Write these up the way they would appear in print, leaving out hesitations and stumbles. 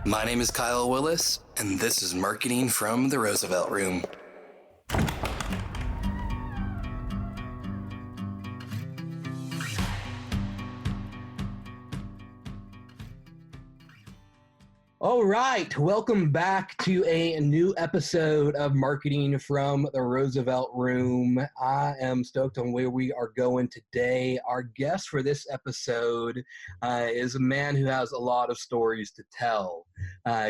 My name is Kyle Willis, and this is Marketing from the Roosevelt Room. All right, welcome back to a new episode of Marketing from the Roosevelt Room. I am stoked on where we are going today. Our guest for this episode is a man who has a lot of stories to tell.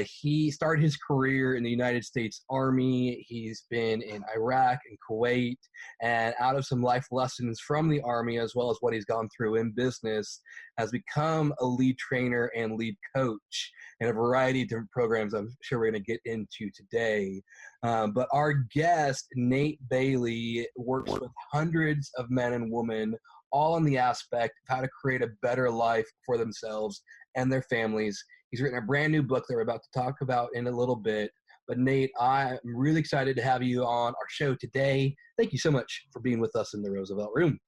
He started his career in the United States Army. He's been in Iraq and Kuwait, and out of some life lessons from the Army, as well as what he's gone through in business, has become a lead trainer and lead coach in a variety of different programs I'm sure we're going to get into today. But our guest, Nate Bailey, works with hundreds of men and women, all in the aspect of how to create a better life for themselves and their families. He's written a brand new book that we're about to talk about in a little bit. But Nate, I'm really excited to have you on our show today. Thank you so much for being with us in the Roosevelt Room.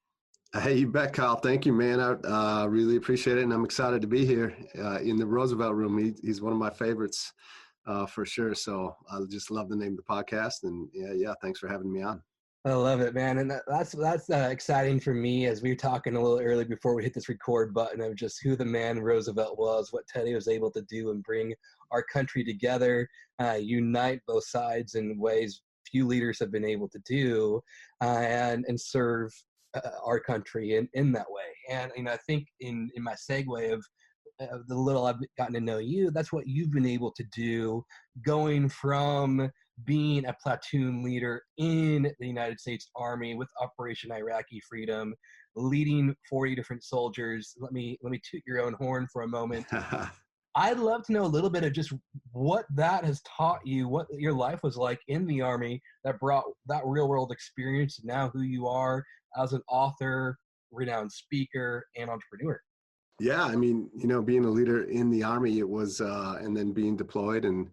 Hey, you bet, Kyle. Thank you, man. I really appreciate it, and I'm excited to be here in the Roosevelt Room. He's one of my favorites for sure. So I just love the name of the podcast, and yeah, thanks for having me on. I love it, man, and that's exciting for me. As we were talking a little early before we hit this record button of just who the man Roosevelt was, what Teddy was able to do, and bring our country together, unite both sides in ways few leaders have been able to do, and serve our country in that way. And I think in my segue of the little I've gotten to know you, that's what you've been able to do, going from being a platoon leader in the United States Army with Operation Iraqi Freedom, leading 40 different soldiers. Let me toot your own horn for a moment. I'd love to know a little bit of just what that has taught you, what your life was like in the Army that brought that real world experience, and now who you are as an author, renowned speaker, and entrepreneur. Yeah, I mean, being a leader in the Army, it was, and then being deployed, and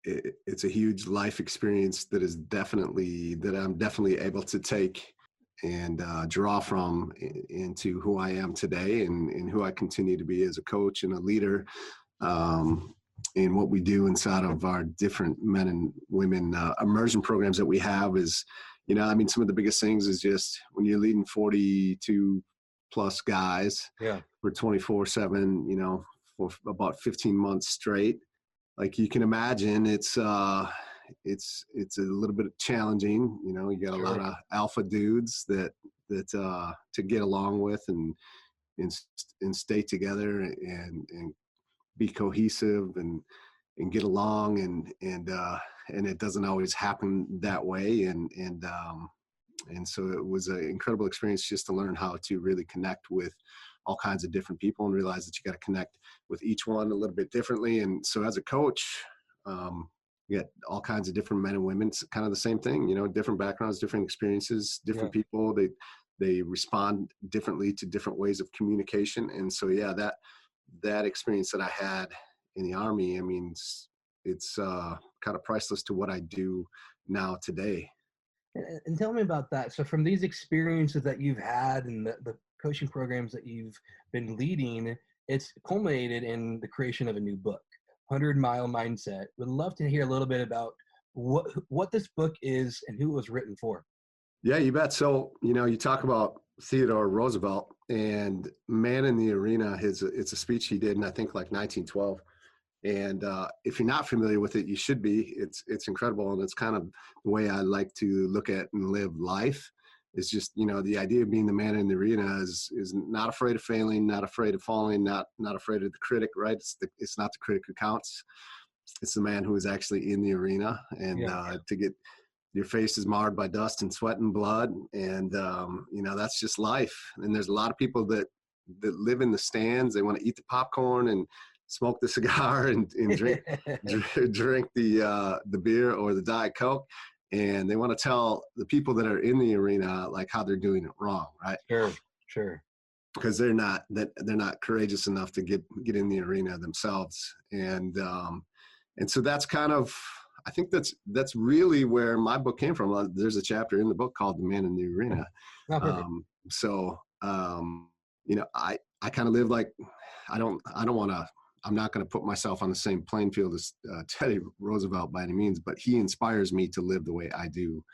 it's a huge life experience that I'm definitely able to take and draw from into who I am today and who I continue to be as a coach and a leader in what we do inside of our different men and women immersion programs that we have is, some of the biggest things is just when you're leading 42 plus guys for 24/7, for about 15 months straight. Like you can imagine, it's a little bit challenging. You got a lot of alpha dudes that to get along with and stay together and be cohesive and get along and it doesn't always happen that way and so it was an incredible experience just to learn how to really connect with all kinds of different people and realize that you got to connect with each one a little bit differently. And so as a coach, you get all kinds of different men and women. It's kind of the same thing, different backgrounds, different experiences, different people. They respond differently to different ways of communication. And so, that experience that I had in the Army, I mean, it's kind of priceless to what I do now today. And tell me about that. So from these experiences that you've had and the coaching programs that you've been leading, it's culminated in the creation of a new book, 100 Mile Mindset. Would love to hear a little bit about what this book is and who it was written for. Yeah, you bet. So, you talk about Theodore Roosevelt and Man in the Arena. It's a speech he did in, I think, like 1912. And if you're not familiar with it, you should be. It's incredible. And it's kind of the way I like to look at and live life. It's just, the idea of being the man in the arena is not afraid of failing, not afraid of falling, not afraid of the critic, right? It's not the critic who counts. It's the man who is actually in the arena. And to get your face is marred by dust and sweat and blood. And, that's just life. And there's a lot of people that live in the stands. They want to eat the popcorn and smoke the cigar and drink drink the beer or the Diet Coke, and they want to tell the people that are in the arena like how they're doing it wrong, right? Sure. Because they're not courageous enough to get in the arena themselves, and so that's kind of, I think that's really where my book came from. There's a chapter in the book called "The Man in the Arena." I kind of live like I don't want to I'm not going to put myself on the same playing field as Teddy Roosevelt by any means, but he inspires me to live the way I do,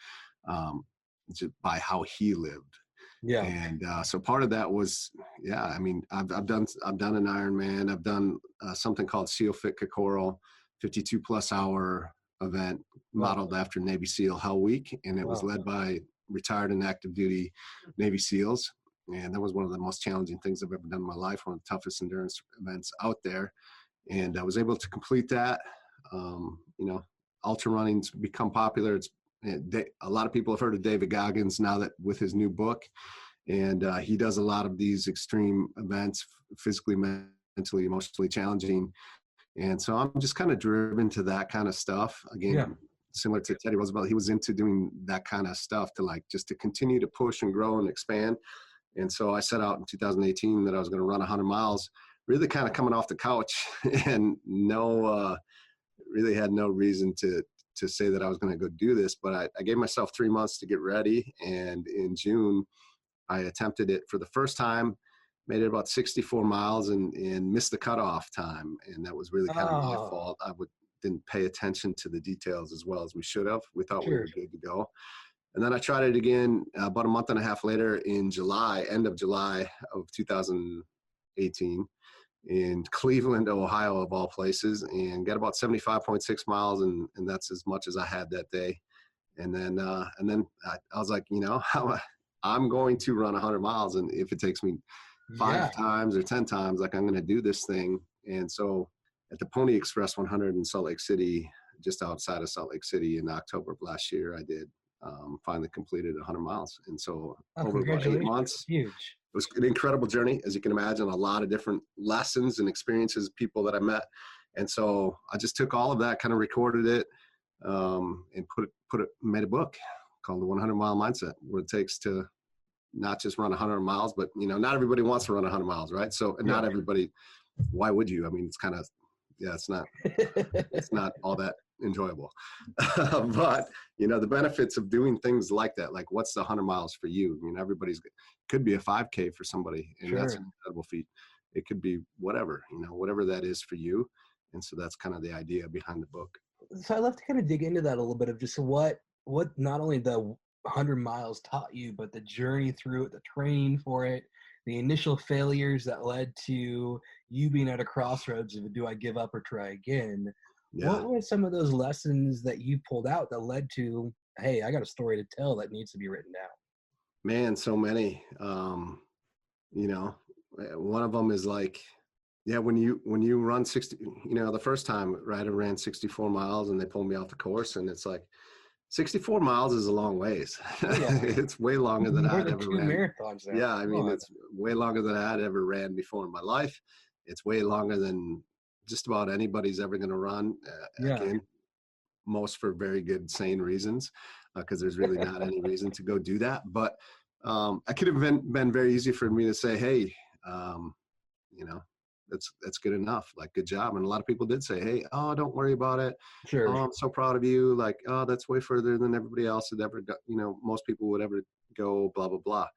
just by how he lived. Yeah. And so part of that was, yeah, I mean, I've done an Ironman. I've done something called SEAL Fit Kokoro, 52 plus hour event modeled after Navy SEAL Hell Week. And it was led by retired and active duty Navy SEALs. And that was one of the most challenging things I've ever done in my life, one of the toughest endurance events out there. And I was able to complete that. Ultra running's become popular. It's a lot of people have heard of David Goggins now that with his new book, and he does a lot of these extreme events, physically, mentally, emotionally challenging. And so I'm just kind of driven to that kind of stuff. Again, similar to Teddy Roosevelt, he was into doing that kind of stuff just to continue to push and grow and expand. And so I set out in 2018 that I was going to run 100 miles, really kind of coming off the couch and really had no reason to say that I was going to go do this, but I gave myself 3 months to get ready. And in June, I attempted it for the first time, made it about 64 miles and missed the cutoff time. And that was really kind of my fault. I didn't pay attention to the details as well as we should have. We thought we were good to go. And then I tried it again about a month and a half later in July, end of July of 2018. In Cleveland, Ohio, of all places, and got about 75.6 miles, and that's as much as I had that day. And then I was like, I'm going to run 100 miles, and if it takes me 5 times or 10 times, like, I'm going to do this thing. And so at the Pony Express 100 in Salt Lake City, just outside of Salt Lake City, in October of last year, I did finally completed 100 miles. And so over about 8 months, huge. It was an incredible journey, as you can imagine, a lot of different lessons and experiences, people that I met. And so I just took all of that, kind of recorded it, and made a book called The 100 Mile Mindset, what it takes to not just run 100 miles, but, not everybody wants to run 100 miles, right? So, and not everybody, why would you? I mean, it's kind of, it's not all that enjoyable. But, the benefits of doing things like that, like, what's the 100 miles for you? I mean, could be a 5K for somebody, and that's an incredible feat. It could be whatever, whatever that is for you. And so that's kind of the idea behind the book. So I'd love to kind of dig into that a little bit of just what not only the 100 miles taught you, but the journey through it, the training for it, the initial failures that led to you being at a crossroads of, do I give up or try again? Yeah. What were some of those lessons that you pulled out that led to, hey, I got a story to tell that needs to be written down? Man, so many. One of them is like, when you run 60, the first time, right, I ran 64 miles and they pulled me off the course, and it's like, 64 miles is a long ways. Yeah. It's way longer than I'd ever ran. Marathons now. Yeah, I mean, it's way longer than I'd ever ran before in my life. It's way longer than just about anybody's ever going to run. Again, most for very good, sane reasons, because there's really not any reason to go do that. But it could have been very easy for me to say, hey, that's good enough. Like, good job. And a lot of people did say, hey, don't worry about it. Sure. I'm so proud of you. Like, that's way further than everybody else had ever, most people would ever go, blah, blah, blah.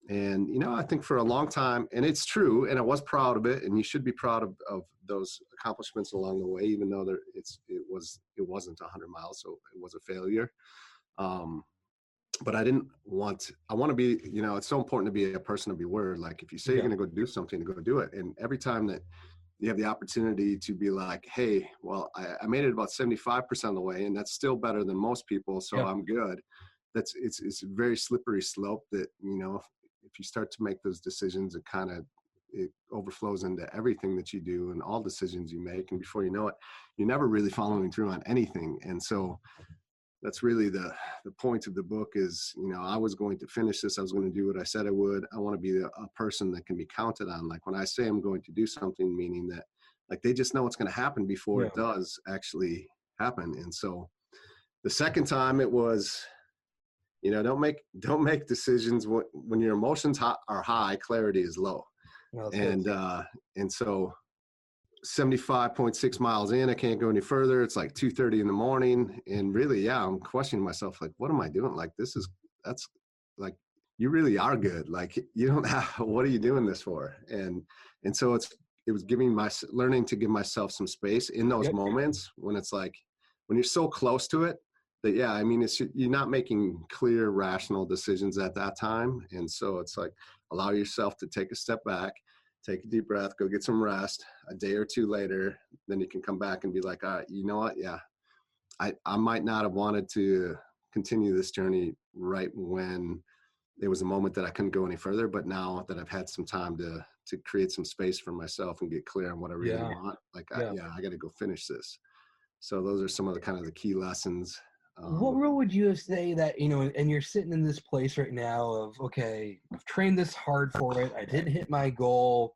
And, I think for a long time, and it's true, and I was proud of it, and you should be proud of those accomplishments along the way, even though it wasn't 100 miles, so it was a failure. But I want to be, it's so important to be a person of your word. Like, if you say you're going to go do something, to go do it. And every time that you have the opportunity to be like, hey, well, I made it about 75% of the way, and that's still better than most people, so I'm good. It's a very slippery slope that, if you start to make those decisions, it overflows into everything that you do and all decisions you make. And before you know it, you're never really following through on anything. And so that's really the point of the book is, I was going to finish this. I was going to do what I said I would. I want to be a person that can be counted on. Like, when I say I'm going to do something, meaning that, like, they just know what's going to happen before it does actually happen. And so the second time it was, don't make decisions when your emotions are high, clarity is low. Well, and so 75.6 miles in, I can't go any further. It's like 2:30 in the morning. And really, I'm questioning myself, like, what am I doing? Like, that's like, you really are good. Like, you don't have, what are you doing this for? And so learning to give myself some space in those Yep. moments when it's like, when you're so close to it that, yeah, I mean, you're not making clear, rational decisions at that time. And so it's like, allow yourself to take a step back, take a deep breath, go get some rest. A day or two later, then you can come back and be like, all right, you know what? Yeah, I might not have wanted to continue this journey right when there was a moment that I couldn't go any further, but now that I've had some time to create some space for myself and get clear on what I really Yeah. want, like, Yeah. I got to go finish this. So those are some of the kind of the key lessons. What role would you say that, and you're sitting in this place right now of, okay, I've trained this hard for it. I didn't hit my goal,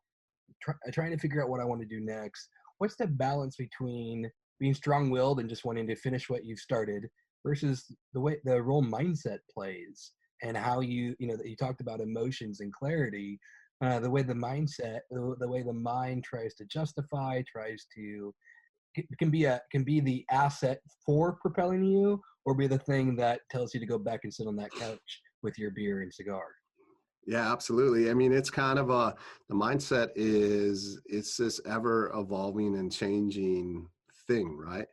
trying to figure out what I want to do next. What's the balance between being strong-willed and just wanting to finish what you've started versus the role mindset plays and how that you talked about emotions and clarity, the way the mindset, the way the mind tries to justify, tries to can be the asset for propelling you, or be the thing that tells you to go back and sit on that couch with your beer and cigar. Yeah, absolutely. I mean, it's kind of the mindset it's this ever evolving and changing thing, right?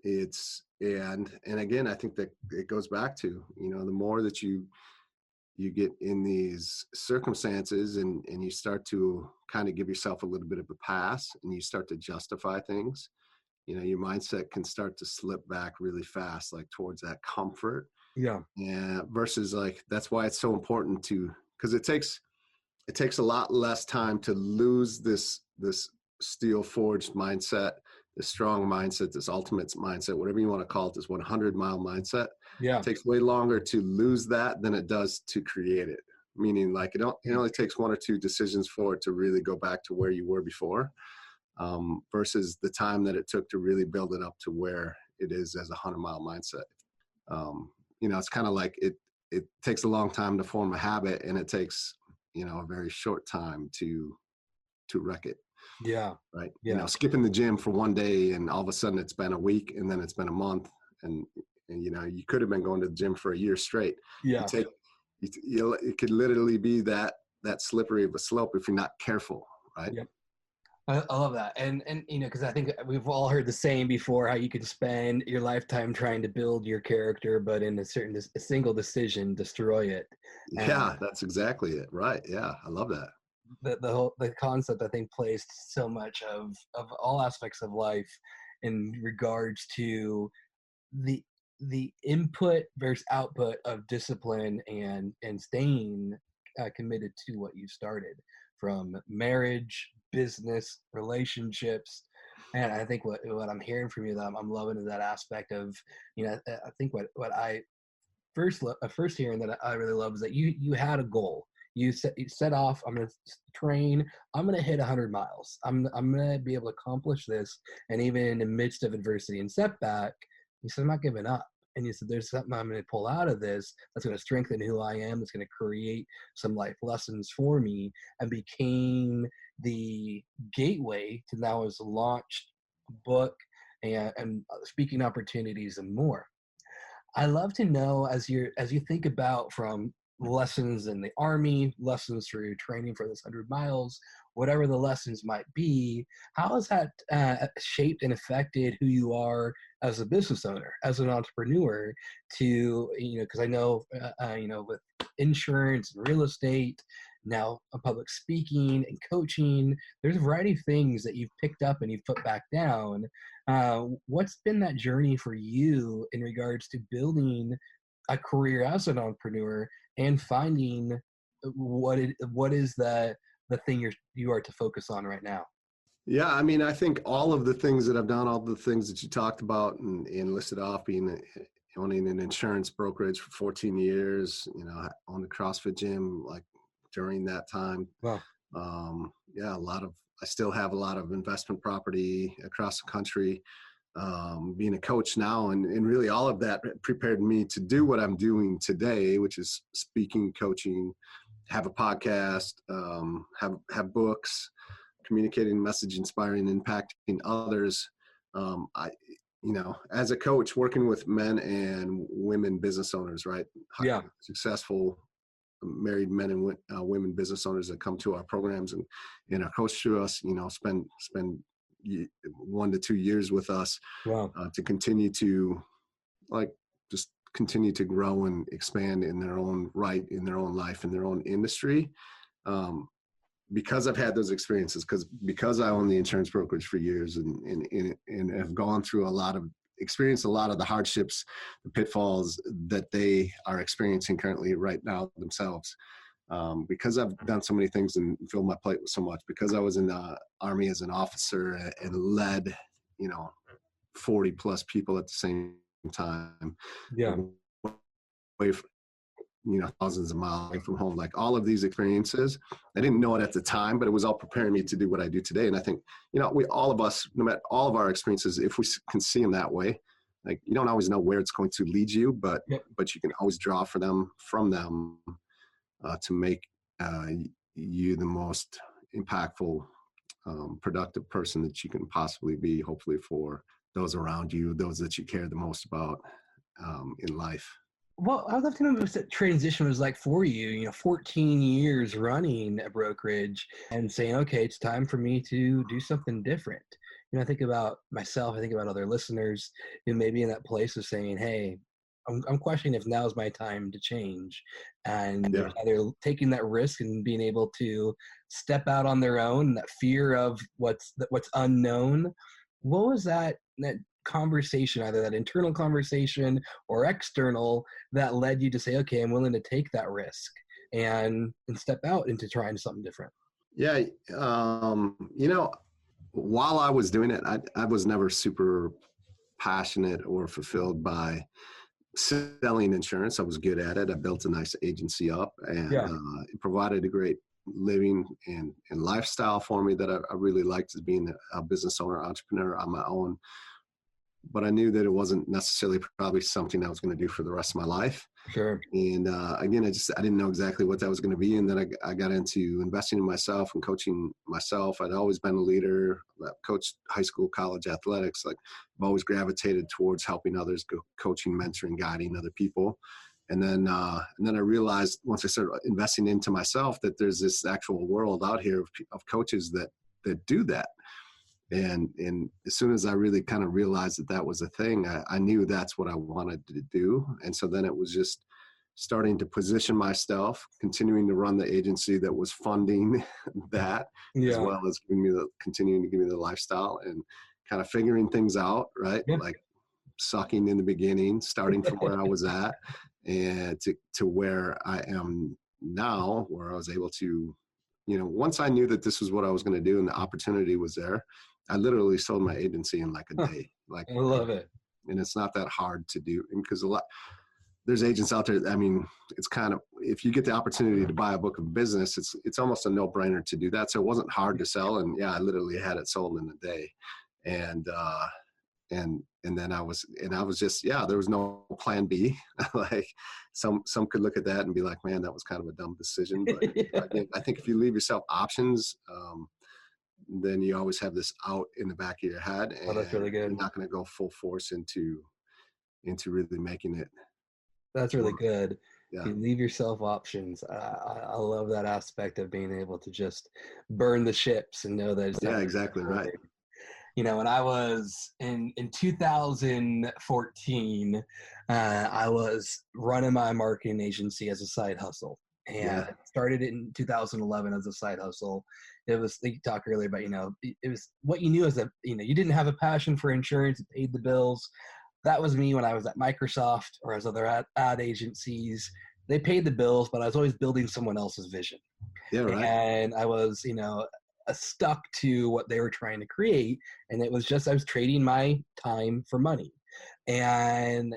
And again, I think that it goes back to, the more that you get in these circumstances and you start to kind of give yourself a little bit of a pass and you start to justify things, your mindset can start to slip back really fast, like towards that comfort. Yeah. Yeah. Versus like, that's why it's so important because it takes a lot less time to lose this steel forged mindset, this strong mindset, this ultimate mindset, whatever you want to call it, this 100-mile mindset. Yeah. It takes way longer to lose that than it does to create it. Meaning, like, it only takes one or two decisions for it to really go back to where you were before, versus the time that it took to really build it up to where it is as a 100-mile mindset. It's kind of like it takes a long time to form a habit, and it takes a very short time to wreck it. Yeah. Right. Yeah. Skipping the gym for one day and all of a sudden it's been a week and then it's been a month and you could have been going to the gym for a year straight. Yeah. It could literally be that slippery of a slope if you're not careful. Right. Yep. I love that. And because I think we've all heard the saying before, how you can spend your lifetime trying to build your character, but in a single decision, destroy it. Yeah, that's exactly it. Right. Yeah. I love that. The concept, I think, plays so much of all aspects of life in regards to the input versus output of discipline and staying committed to what you started, from marriage, business, relationships. And I think what I'm hearing from you, that I'm loving, is that aspect of, I think what I first hearing that I really love is that you had a goal. You set off, I'm going to train, I'm going to hit 100 miles. I'm going to be able to accomplish this. And even in the midst of adversity and setback, you said, I'm not giving up. And you said, there's something I'm going to pull out of this that's going to strengthen who I am, that's going to create some life lessons for me, and became the gateway to now his launched book and speaking opportunities and more. I love to know, as you think about, from lessons in the Army, lessons through training for this 100 miles, whatever the lessons might be, how has that shaped and affected who you are as a business owner, as an entrepreneur? To because I know with insurance and real estate, now public speaking and coaching, there's a variety of things that you've picked up and you've put back down. What's been that journey for you in regards to building a career as an entrepreneur and finding what is the thing you are to focus on right now? Yeah, I mean, I think all of the things that I've done, all the things that you talked about and listed off, owning an insurance brokerage for 14 years, owned a CrossFit gym like during that time. Wow. Yeah, I still have a lot of investment property across the country. Being a coach now, and really all of that prepared me to do what I'm doing today, which is speaking, coaching, have a podcast, have books, communicating message, inspiring, impacting others. As a coach, working with men and women business owners, right? Yeah. Successful married men and women business owners that come to our programs and are coached through us, spend 1 to 2 years with us. Wow. To continue to just continue to grow and expand in their own right, in their own life, in their own industry. Because I've had those experiences, because I own the insurance brokerage for years and have gone through experienced a lot of the hardships, the pitfalls that they are experiencing currently right now themselves. Because I've done so many things and filled my plate with so much, because I was in the Army as an officer and led, 40 plus people at the same time. Yeah. Away from, thousands of miles away from home, like all of these experiences, I didn't know it at the time, but it was all preparing me to do what I do today. And I think, all of us, no matter all of our experiences, if we can see them that way, like you don't always know where it's going to lead you, but you can always draw from them to make you the most impactful, productive person that you can possibly be, hopefully for those around you, those that you care the most about in life. Well, I'd love to know what that transition was like for you, 14 years running a brokerage and saying, okay, it's time for me to do something different. I think about myself, I think about other listeners who may be in that place of saying, hey, I'm questioning if now is my time to change. And they're either taking that risk and being able to step out on their own, that fear of what's unknown. What was that conversation, either that internal conversation or external, that led you to say, okay, I'm willing to take that risk and step out into trying something different? Yeah. While I was doing it, I was never super passionate or fulfilled by selling insurance. I was good at it. I built a nice agency up, and it provided a great living and lifestyle for me that I really liked, as being a business owner, entrepreneur on my own. But I knew that it wasn't necessarily probably something I was going to do for the rest of my life. Sure. And again, I didn't know exactly what that was going to be. And then I got into investing in myself and coaching myself. I'd always been a leader. I coached high school, college athletics. Like, I've always gravitated towards helping others, coaching, mentoring, guiding other people. And then I realized, once I started investing into myself, that there's this actual world out here of coaches that do that. And as soon as I really kind of realized that was a thing, I knew that's what I wanted to do. And so then it was just starting to position myself, continuing to run the agency that was funding that, as well as continuing to give me the lifestyle and kind of figuring things out, right? Like sucking in the beginning, starting from where I was at, and to where I am now, where I was able to, once I knew that this was what I was going to do and the opportunity was there, I literally sold my agency in like a day. Like, I love it. And it's not that hard to do, because there's agents out there. I mean, it's kind of, if you get the opportunity to buy a book of business, it's almost a no-brainer to do that. So it wasn't hard to sell, and I literally had it sold in a day. And then I was just, there was no plan B. Like some could look at that and be like, man, that was kind of a dumb decision. But again, I think if you leave yourself options, then you always have this out in the back of your head, and that's really good. You're not going to go full force into really making it. That's really good. Yeah. You leave yourself options. I love that aspect of being able to just burn the ships and know that it's exactly right. When I was in 2014, I was running my marketing agency as a side hustle, and started it in 2011 as a side hustle. It was, you talked earlier about, it was what you knew as you didn't have a passion for insurance, it paid the bills. That was me when I was at Microsoft or as other ad agencies. They paid the bills, but I was always building someone else's vision. Yeah, right. And I was, stuck to what they were trying to create. And it was just, I was trading my time for money. And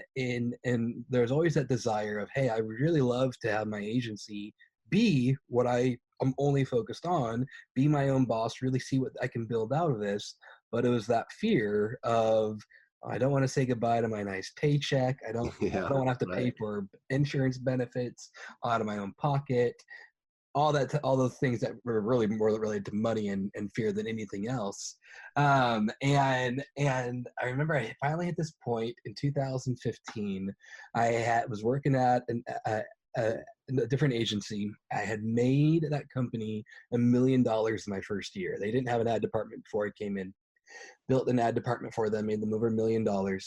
there's always that desire of, hey, I would really love to have my agency be what I'm only focused on, be my own boss, really see what I can build out of this. But it was that fear of, I don't want to say goodbye to my nice paycheck. I don't want to have to pay for insurance benefits out of my own pocket. All those things that were really more related to money and fear than anything else. And I remember I finally hit this point in 2015. I was working at a different agency. I had made that company $1 million my first year. They didn't have an ad department before I came in. Built an ad department for them, made them over $1 million. Wow.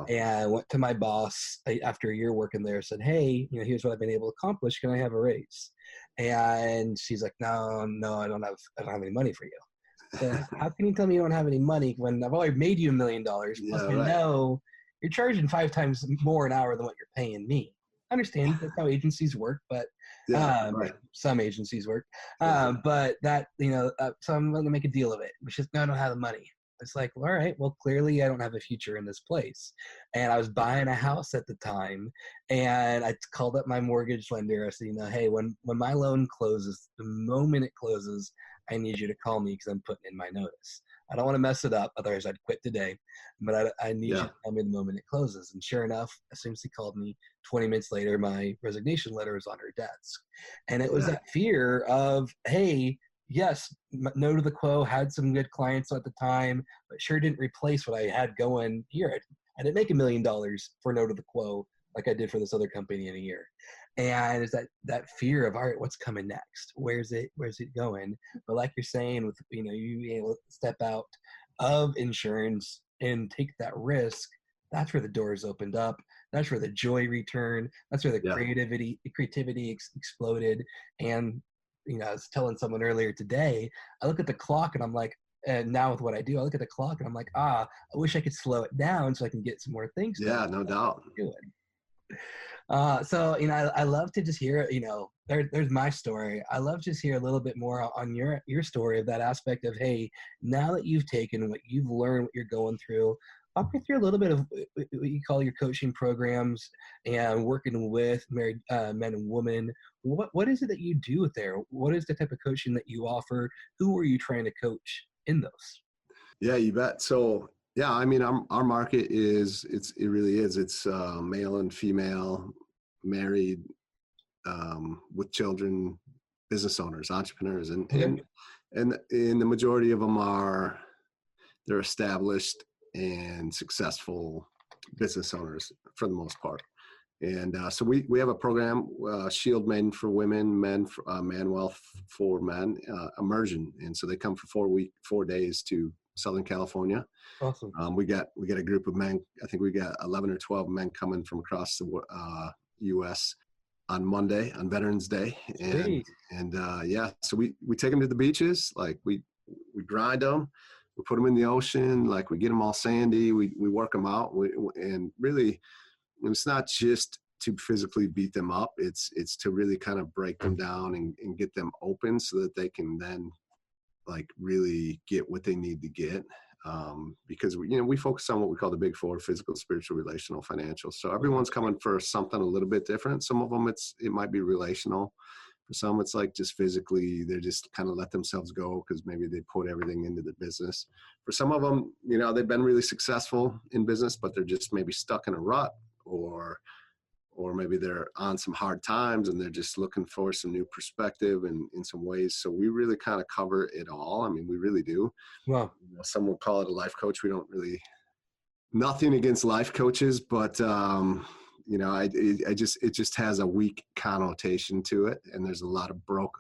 And I went to my boss after a year working there, said, hey, here's what I've been able to accomplish. Can I have a raise? And she's like, no, I don't have any money for you. So how can you tell me you don't have any money when I've already made you $1 million? Plus, I know you're charging 5 times more an hour than what you're paying me. I understand that's how agencies work, but some agencies work. But that, so I'm going to make a deal of it. It's just, no, I don't have the money. It's like, all right, well, clearly I don't have a future in this place. And I was buying a house at the time, and I called up my mortgage lender. I said, hey, when my loan closes, the moment it closes, I need you to call me because I'm putting in my notice. I don't want to mess it up. Otherwise, I'd quit today. But I need you to tell me the moment it closes. And sure enough, as soon as he called me, 20 minutes later, my resignation letter was on her desk. And it was that fear of, hey, yes, no to the quo, had some good clients at the time, but sure didn't replace what I had going here. I didn't make $1 million for no to the quo like I did for this other company in a year. And it's that fear of, all right, what's coming next? Where's it going? But like you're saying, with you being able to step out of insurance and take that risk, that's where the doors opened up. That's where the joy returned. That's where the creativity exploded. And I was telling someone earlier today, I look at the clock and I'm like, and now with what I do, I look at the clock and I'm like, I wish I could slow it down so I can get some more things done. Yeah, no doubt. So, I love to just hear, there's my story. I love to just hear a little bit more on your story of that aspect of, hey, now that you've taken what you've learned, what you're going through, walk me through a little bit of what you call your coaching programs and working with married men and women. What is it that you do there? What is the type of coaching that you offer? Who are you trying to coach in those? Yeah, you bet. So, yeah, I mean, our market it really is. It's male and female, married, with children, business owners, entrepreneurs, and the majority of them they're established and successful business owners for the most part. And so we have a program, Shield Maiden for women, ManWealth for men, immersion. And so they come for 4 days to Southern California. Awesome. We got a group of men. I think we got 11 or 12 men coming from across the U.S. on Monday, on Veterans Day. So we take them to the beaches. Like we grind them, we put them in the ocean, like we get them all sandy. We work them out. And really, it's not just to physically beat them up. It's to really kind of break them down and get them open so that they can then like really get what they need to get. Because we focus on what we call the big 4: physical, spiritual, relational, financial. So everyone's coming for something a little bit different. Some of them it might be relational. For some, it's like just physically, they just kind of let themselves go because maybe they put everything into the business. For some of them, they've been really successful in business, but they're just maybe stuck in a rut, or maybe they're on some hard times and they're just looking for some new perspective in some ways. So we really kind of cover it all. I mean, we really do. Wow. Some will call it a life coach. We don't really, nothing against life coaches, but it just has a weak connotation to it. And there's a lot of broke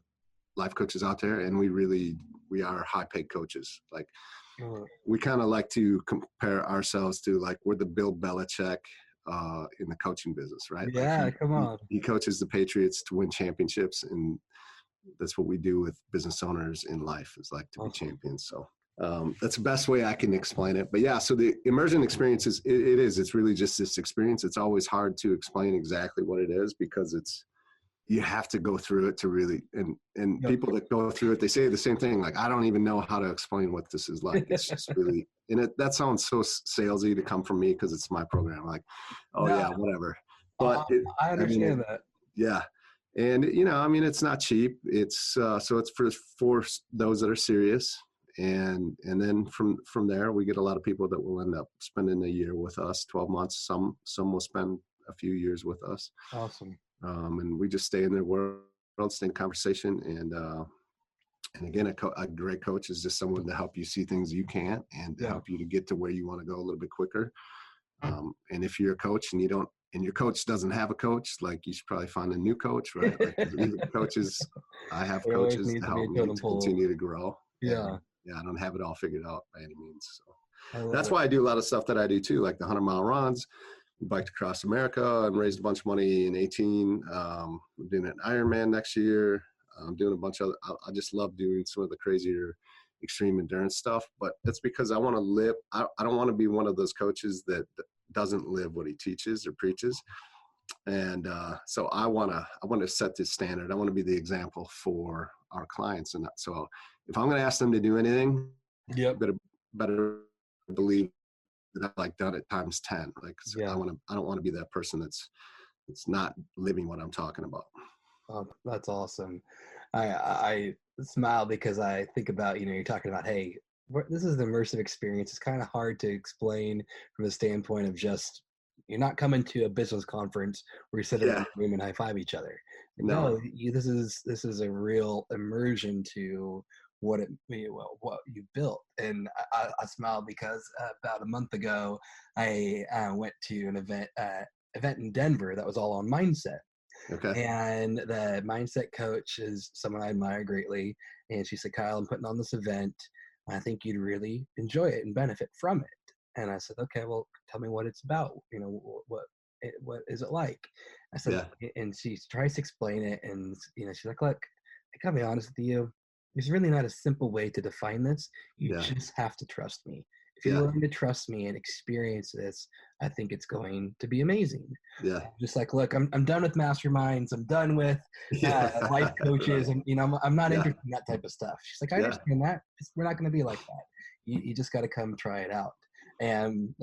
life coaches out there. And we are high paid coaches. Like we kind of like to compare ourselves to, like, we're the Bill Belichick in the coaching business, right? Yeah, like come on. He coaches the Patriots to win championships. And that's what we do with business owners in life, is like to be champions. So that's the best way I can explain it. But yeah, so the immersion experience it's really just this experience. It's always hard to explain exactly what it is because you have to go through it to really, and people that go through it, they say the same thing. Like, I don't even know how to explain what this is like. It's just really, and that sounds so salesy to come from me because it's my program. Like, yeah, whatever. But I understand that. Yeah. And, it's not cheap. It's, so it's for those that are serious. And then from there, we get a lot of people that will end up spending a year with us, 12 months. Some will spend a few years with us. Awesome. And we just stay in their world, stay in conversation. And again, a great coach is just someone to help you see things you can't and help you to get to where you want to go a little bit quicker. And if you're a coach and you don't and your coach doesn't have a coach, like you should probably find a new coach, right? Like even coaches, I have There always coaches needs to to be help a me totem to pole. continue to grow. Yeah. And yeah, I don't have it all figured out by any means. So I love that's it. why I do a lot of stuff that I do too, like the 100-mile runs, biked across America and raised a bunch of money in 18. I'm doing an Ironman next year. I'm doing a bunch of, I just love doing some of the crazier extreme endurance stuff, but it's because I want to live. I don't want to be one of those coaches that doesn't live what he teaches or preaches. And so I want to set this standard. I want to be the example for our clients. And so if I'm going to ask them to do anything, Yep. better believe that I've like done it times 10. Like Yeah. I don't want to be that person that's not living what I'm talking about. Oh, that's awesome. I smile because I think about, you're talking about, hey, this is an immersive experience. It's kind of hard to explain from the standpoint of just, you're not coming to a business conference where you sit around a room and high five each other. No, this is a real immersion to what you built. And I smile because about a month ago, I went to an event in Denver that was all on mindset. Okay. And the mindset coach is someone I admire greatly. And she said, Kyle, I'm putting on this event. I think you'd really enjoy it and benefit from it. And I said, okay, well, tell me what it's about. What is it like? I said, and she tries to explain it. And, she's like, look, I gotta be honest with you. There's really not a simple way to define this. You just have to trust me. If you're willing to trust me and experience this, I think it's going to be amazing. Yeah. Just like, look, I'm done with masterminds. I'm done with life coaches. And, I'm not interested in that type of stuff. She's like, I understand that. We're not going to be like that. You just got to come try it out. And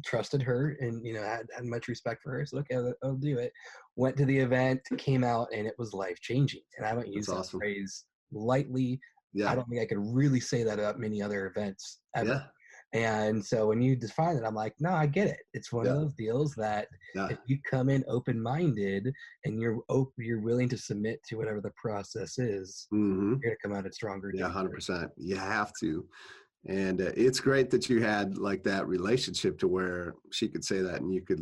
trusted her and, had much respect for her. So, okay, I'll do it. Went to the event, came out, and it was life-changing. And I don't use that phrase lightly. I don't think I could really say that about many other events ever. And so when you define it, I'm like, no, I get it. It's one of those deals that if you come in open-minded and you're willing to submit to whatever the process is, you're going to come out a stronger. Yeah, 100%. You have to. And it's great that you had like that relationship to where she could say that and you could,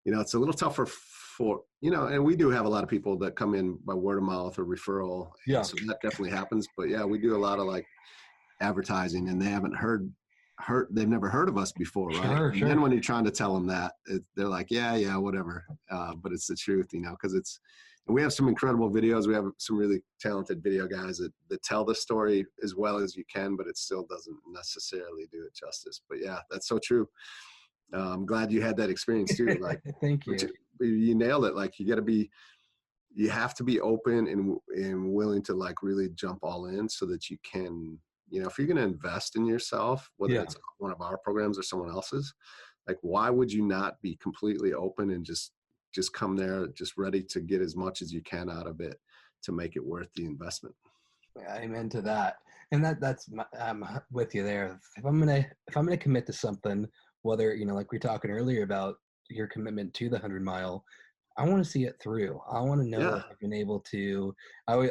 it's a little tougher for, and we do have a lot of people that come in by word of mouth or referral. Yeah. So that definitely happens. But yeah, we do a lot of like advertising and they haven't they've never heard of us before, right? Sure. And then when you're trying to tell them that, they're like, yeah, whatever. But it's the truth, because and we have some incredible videos. We have some really talented video guys that tell the story as well as you can, but it still doesn't necessarily do it justice. But yeah, that's so true. I'm glad you had that experience too. Like, thank you. You nailed it. Like you have to be open and willing to like really jump all in so that you can, if you're going to invest in yourself, whether it's one of our programs or someone else's, like, why would you not be completely open and just come there, just ready to get as much as you can out of it to make it worth the investment? Amen to that. And I'm with you there. If I'm gonna commit to something, whether like we were talking earlier about your commitment to the 100-mile, I want to see it through. I want to know if I've been able to. I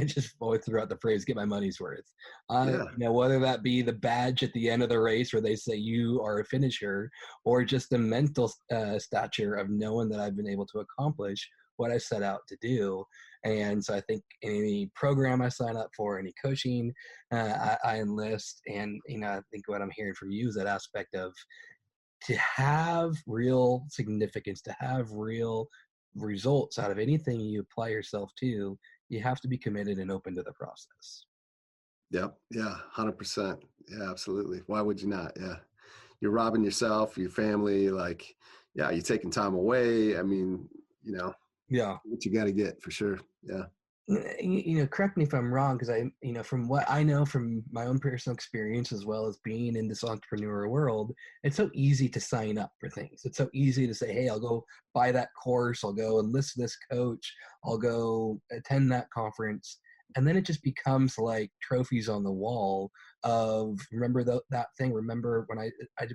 just always throw out the phrase, "Get my money's worth." Whether that be the badge at the end of the race where they say you are a finisher, or just the mental stature of knowing that I've been able to accomplish what I set out to do. And so I think any program I sign up for, any coaching I enlist, and I think what I'm hearing from you is that aspect of, to have real significance, to have real results out of anything you apply yourself to, you have to be committed and open to the process. Yep. Yeah. 100%. Yeah, absolutely. Why would you not? Yeah. You're robbing yourself, your family, like, you're taking time away. I mean, what you got to get for sure. Yeah. Correct me if I'm wrong, because from what I know from my own personal experience, as well as being in this entrepreneurial world, it's so easy to sign up for things. It's so easy to say, hey, I'll go buy that course. I'll go enlist this coach. I'll go attend that conference. And then it just becomes like trophies on the wall of, remember that thing? Remember when I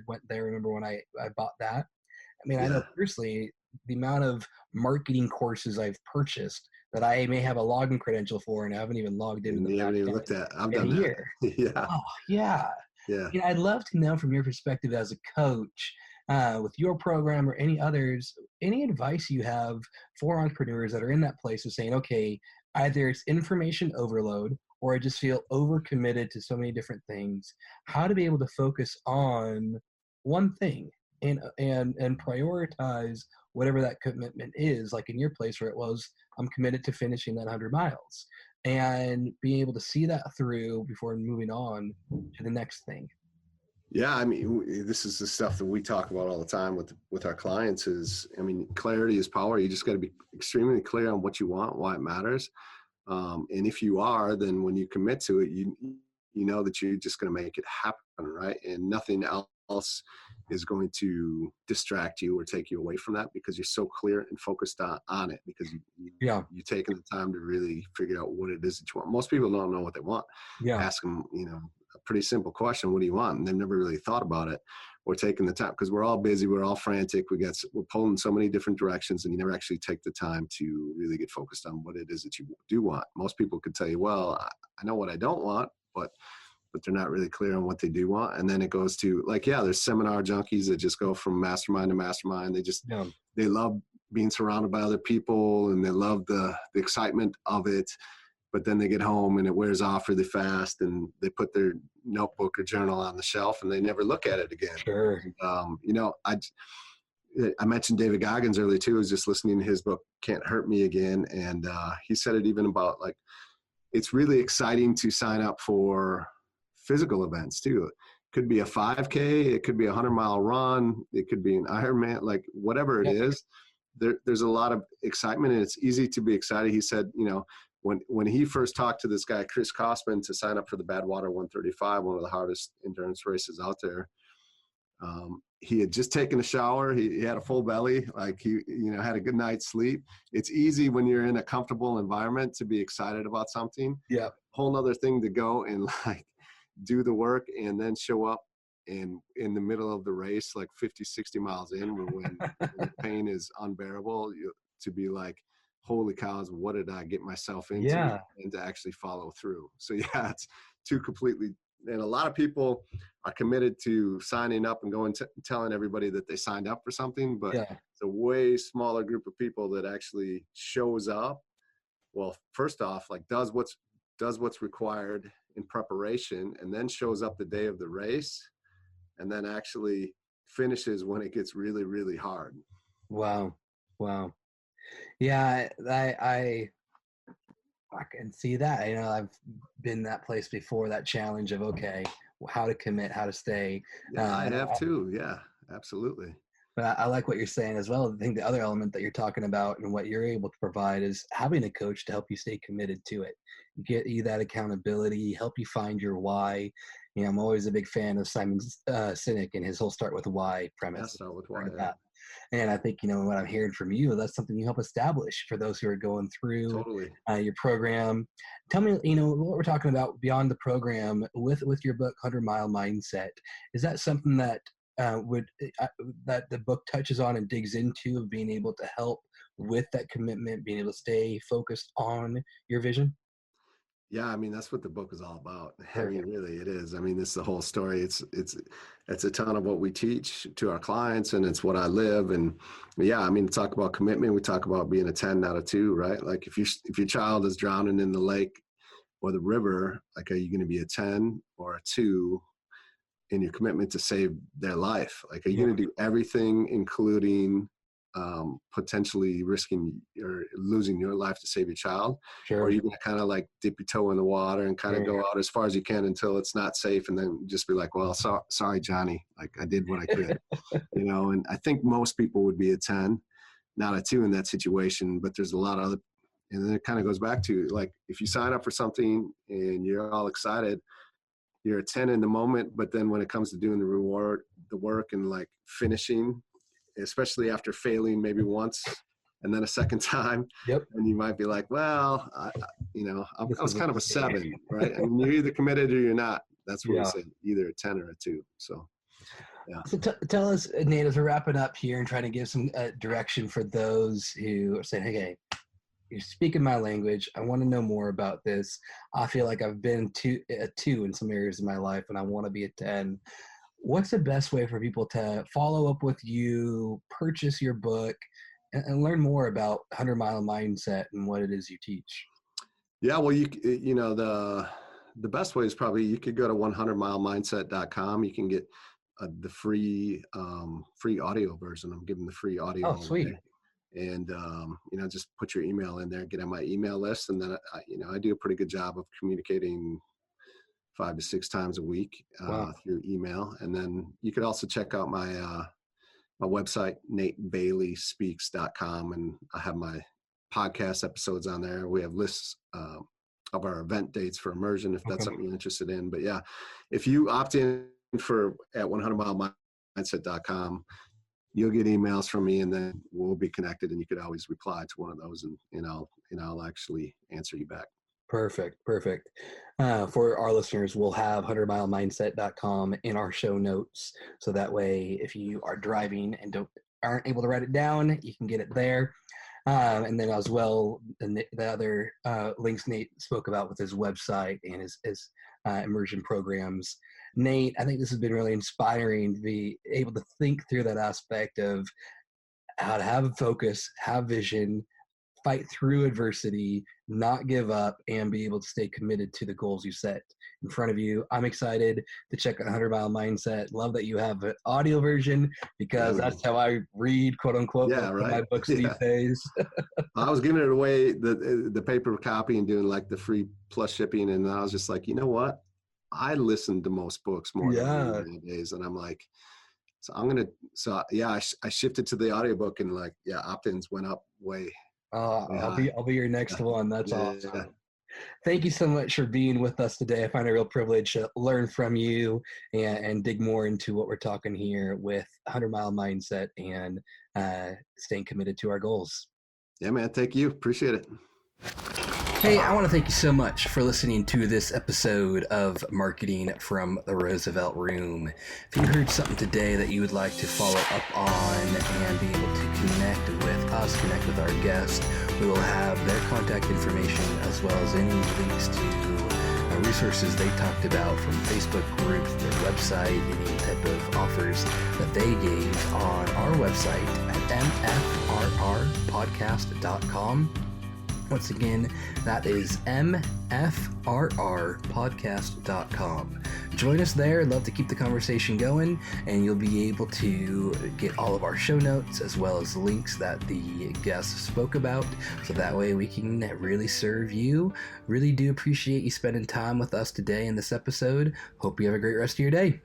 went there? Remember when I bought that? I mean, I know personally the amount of marketing courses I've purchased that I may have a login credential for and I haven't even logged into the haven't even looked at. I've done that. Yeah. Oh, yeah. I'd love to know from your perspective as a coach, with your program or any others, any advice you have for entrepreneurs that are in that place of saying, okay, either it's information overload or I just feel overcommitted to so many different things, how to be able to focus on one thing and prioritize whatever that commitment is, like in your place where it was, I'm committed to finishing that 100 miles and being able to see that through before moving on to the next thing. Yeah, I mean, this is the stuff that we talk about all the time with our clients is, I mean, clarity is power. You just got to be extremely clear on what you want, why it matters. And if you are, then when you commit to it, you know that you're just going to make it happen, right? And nothing else is going to distract you or take you away from that because you're so clear and focused on it because you're taking the time to really figure out what it is that you want. Most people don't know what they want. Ask them, a pretty simple question, what do you want? And they've never really thought about it or taken the time because we're all busy, we're all frantic, we're pulling in so many different directions and you never actually take the time to really get focused on what it is that you do want. Most people could tell you, well, I know what I don't want, but they're not really clear on what they do want. And then it goes to there's seminar junkies that just go from mastermind to mastermind. They love being surrounded by other people and they love the excitement of it. But then they get home and it wears off really fast and they put their notebook or journal on the shelf and they never look at it again. Sure. I mentioned David Goggins earlier too. I was just listening to his book, Can't Hurt Me Again. And he said it even about it's really exciting to sign up for physical events too. It could be a 5K, it could be a 100-mile run, it could be an Ironman, whatever it is. There's a lot of excitement and it's easy to be excited. He said, when he first talked to this guy, Chris Kosman, to sign up for the Badwater 135, one of the hardest endurance races out there, he had just taken a shower. He had a full belly, he had a good night's sleep. It's easy when you're in a comfortable environment to be excited about something. Yeah. Whole nother thing to go and do the work and then show up and in the middle of the race, 50, 60 miles in, when the pain is unbearable, to be holy cows, what did I get myself into? Yeah. And to actually follow through. So it's two completely, and a lot of people are committed to signing up and going to telling everybody that they signed up for something, but it's a way smaller group of people that actually shows up. Well, first off, does what's required in preparation and then shows up the day of the race and then actually finishes when it gets really, really hard. Wow. Yeah, I can see that. I've been in that place before, that challenge of, okay, how to commit, how to stay. Yeah, I have too. Yeah, absolutely. But I like what you're saying as well. I think the other element that you're talking about and what you're able to provide is having a coach to help you stay committed to it, get you that accountability, help you find your why. I'm always a big fan of Simon Sinek and his whole start with why premise. Yeah, start with why. And I think, what I'm hearing from you, that's something you help establish for those who are going through your program. Tell me, what we're talking about beyond the program with your book, 100-Mile Mindset. Is that something that that the book touches on and digs into, of being able to help with that commitment, being able to stay focused on your vision? Yeah, that's what the book is all about. Really it is. This is the whole story. It's a ton of what we teach to our clients and it's what I live. And talk about commitment. We talk about being a 10, not a 2, right? If your child is drowning in the lake or the river, are you going to be a 10 or a 2 in your commitment to save their life? Are you going to do everything, including potentially risking or losing your life to save your child? Sure. Or are you going to kind of dip your toe in the water and kind of go out as far as you can until it's not safe and then just be well, sorry, Johnny, I did what I could, and I think most people would be a 10, not a 2 in that situation, but there's a lot of other, and then it kind of goes back to if you sign up for something and you're all excited, you're a 10 in the moment, but then when it comes to doing the work and finishing, especially after failing maybe once and then a second time, and you might be well, I was kind of a 7, right? You're either committed or you're not. That's what we say, either a 10 or a 2. So, yeah. So tell us, Nate, as we're wrapping up here and trying to give some direction for those who are saying, hey, you're speaking my language. I want to know more about this. I feel like I've been a 2 in some areas of my life and I want to be a 10. what's the best way for people to follow up with you, purchase your book, and learn more about 100 Mile Mindset and what it is you teach? Yeah, well, the best way is probably you could go to 100milemindset.com. You can get the free audio version. I'm giving the free audio Oh, away. sweet. And just put your email in there, get on my email list, and then I do a pretty good job of communicating 5 to 6 times a week Wow. through email. And then you could also check out my my website, natebailleyspeaks.com, and I have my podcast episodes on there. We have lists of our event dates for immersion if that's Okay. something you're interested in. But yeah, if you opt in at 100milemindset.com, you'll get emails from me, and then we'll be connected, and you could always reply to one of those, and I'll actually answer you back. Perfect. For our listeners, we'll have 100milemindset.com in our show notes. So that way, if you are driving and aren't able to write it down, you can get it there. And then as well, the other links Nate spoke about with his website and his immersion programs. Nate, I think this has been really inspiring to be able to think through that aspect of how to have a focus, have vision, fight through adversity, not give up, and be able to stay committed to the goals you set in front of you. I'm excited to check out 100 Mile Mindset. Love that you have an audio version because that's how I read, quote unquote, my books these days. I was giving it away, the paper copy, and doing like the free plus shipping. And I was just like, you know what? I listen to most books more than I read nowadays. And I'm like, I shifted to the audiobook, and opt-ins went up way. I'll be your next one. That's awesome. Thank you so much for being with us today. I find it a real privilege to learn from you and dig more into what we're talking here with 100 Mile Mindset and staying committed to our goals. Yeah, man. Thank you. Appreciate it. Hey, I want to thank you so much for listening to this episode of Marketing from the Roosevelt Room. If you heard something today that you would like to follow up on and be able to connect with us, connect with our guest, we will have their contact information as well as any links to resources they talked about from Facebook groups, their website, any type of offers that they gave on our website at mfrrpodcast.com. Once again, that is mfrrpodcast.com. Join us there. I'd love to keep the conversation going, and you'll be able to get all of our show notes as well as links that the guests spoke about, so that way we can really serve you. Really do appreciate you spending time with us today in this episode. Hope you have a great rest of your day.